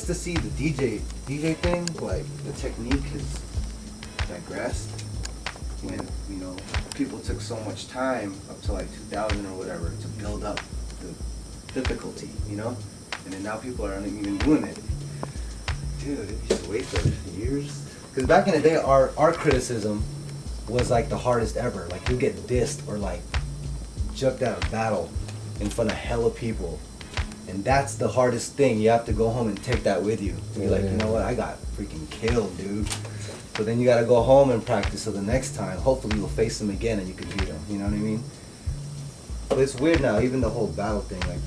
to see the DJ thing, like the technique has digressed. When people took so much time up to like 2000 or whatever to build up the difficulty, and then now people aren't even doing it. Dude, you just wait for years. Because back in the day, our criticism was like the hardest ever. Like you get dissed or like jumped out of battle in front of hella people, and that's the hardest thing. You have to go home and take that with you. To be like, you know what, I got freaking killed, dude. So then you gotta go home and practice, so the next time, hopefully you'll face them again and you can beat them, you know what I mean? But it's weird now, even the whole battle thing, like,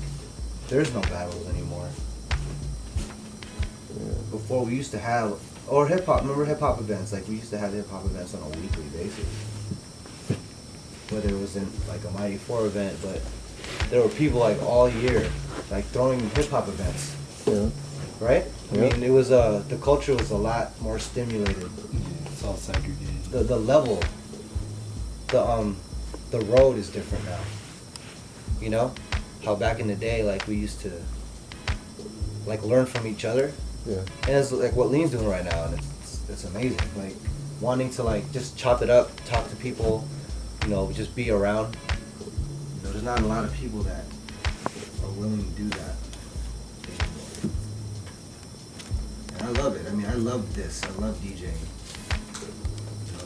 there's no battles anymore. Before we used to have, or hip-hop, remember hip-hop events? Like, we used to have hip-hop events on a weekly basis. Whether it was in, like, a Mighty4 event, but there were people, like, all year, like, throwing hip-hop events. Yeah. Right? I mean, it was, the culture was a lot more stimulated. It's all segregated. The level, the road is different now. You know? How back in the day, like, we used to, like, learn from each other. Yeah. And it's like what Lean's doing right now, and it's amazing. Like, wanting to, like, just chop it up, talk to people, just be around. There's not a lot of people that are willing to do that anymore. And I love it. I mean, I love this. I love DJing.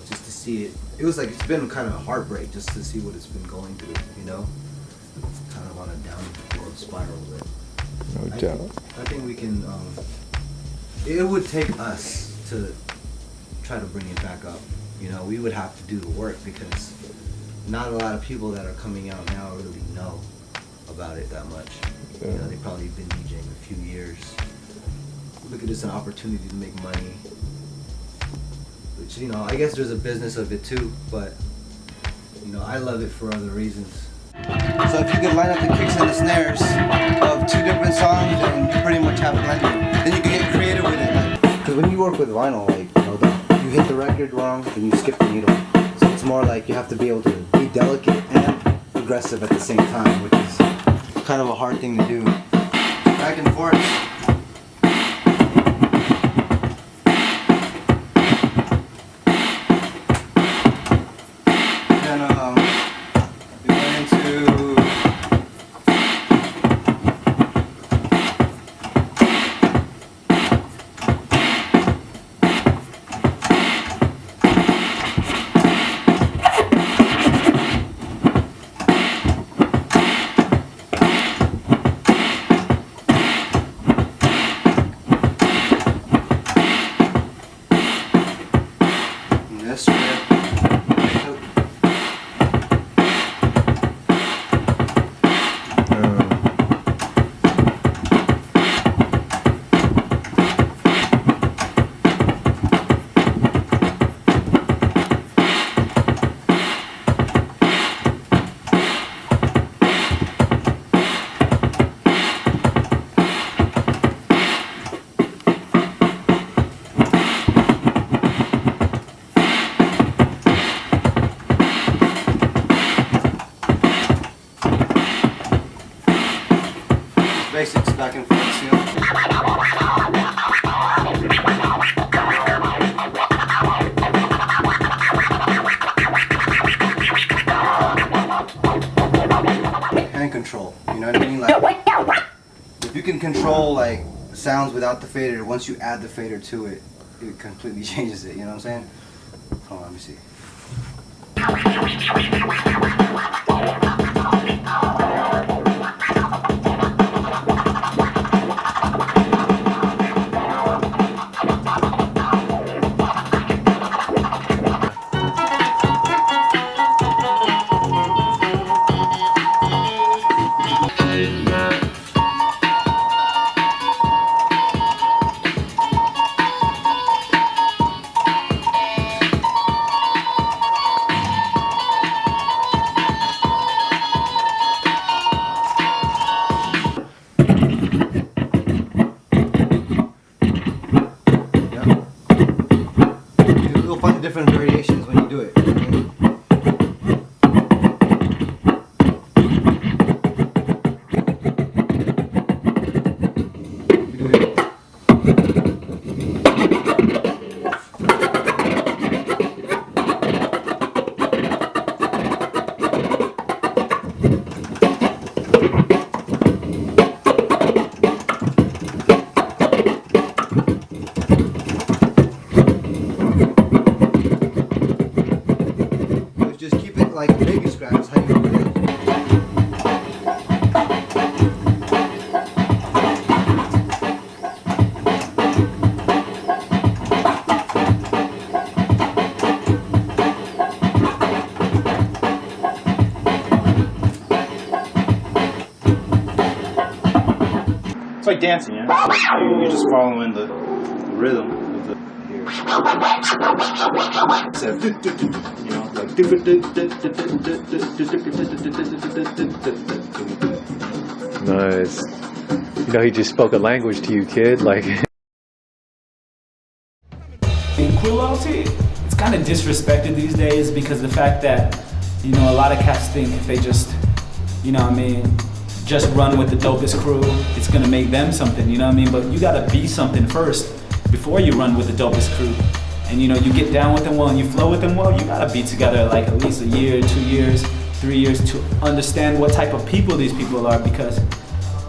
Just to see it. It was like, it's been kind of a heartbreak just to see what it's been going through, kind of on a downward spiral. No doubt. I think we can, it would take us to try to bring it back up. We would have to do the work because not a lot of people that are coming out now really know about it that much. Yeah. They've probably been DJing a few years. Look at this, an opportunity to make money. Which, I guess there's a business of it too, but, I love it for other reasons. So if you could line up the kicks and the snares of two different songs, and you pretty much have a blended, then you can get creative with it. Because when you work with vinyl, like, you hit the record wrong, then you skip the needle. So it's more like you have to be able to be delicate and aggressive at the same time, which is kind of a hard thing to do. Back and forth. Basics back and forth, hand control, you know what I mean? Like, if you can control like sounds without the fader, once you add the fader to it, it completely changes it, you know what I'm saying? Hold on, let me see. Different variations when you do it. You like baby scratch is how you do it. It's like dancing, you know? You're just following the rhythm of the you know, like Nice. You know, he just spoke a language to you, kid. Like. In crew loyalty, it's kind of disrespected these days because the fact that, you know, a lot of cats think if they just, you know what I mean, just run with the dopest crew, it's gonna make them something, you know what I mean? But you gotta be something first before you run with the dopest crew. And you know, you get down with them well and you flow with them well, you gotta be together like at least a year, 2 years, 3 years to understand what type of people these people are, because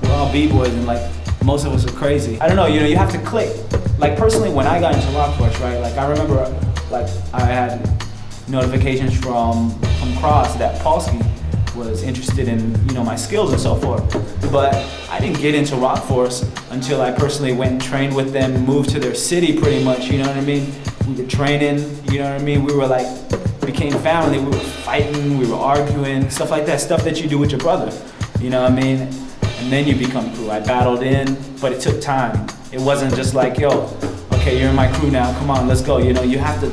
we're all B-boys and like most of us are crazy. I don't know, you know, you have to click. Like personally, when I got into Rock Force, right, like I remember like I had notifications from Cross that Paulskee was interested in, you know, my skills and so forth. But I didn't get into Rock Force until I personally went and trained with them, moved to their city pretty much, you know what I mean? We were training, you know what I mean? We were like, became family, we were fighting, we were arguing, stuff like that, stuff that you do with your brother, you know what I mean? And then you become crew. I battled in, but it took time. It wasn't just like, yo, okay, you're in my crew now, come on, let's go. You know, you have to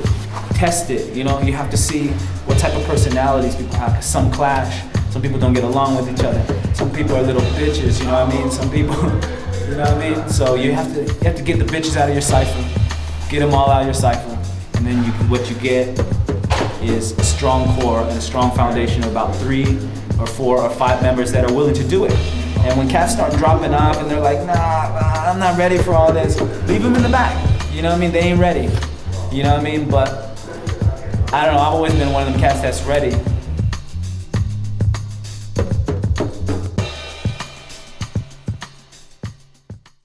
test it, you know? You have to see what type of personalities people have, 'cause some clash. Some people don't get along with each other. Some people are little bitches, you know what I mean? Some people, you know what I mean? So you have to get the bitches out of your cipher. Get them all out of your cipher. And then what you get is a strong core and a strong foundation of about 3 or 4 or 5 members that are willing to do it. And when cats start dropping off and they're like, nah, I'm not ready for all this, leave them in the back. You know what I mean? They ain't ready. You know what I mean? But I don't know, I've always been one of them cats that's ready.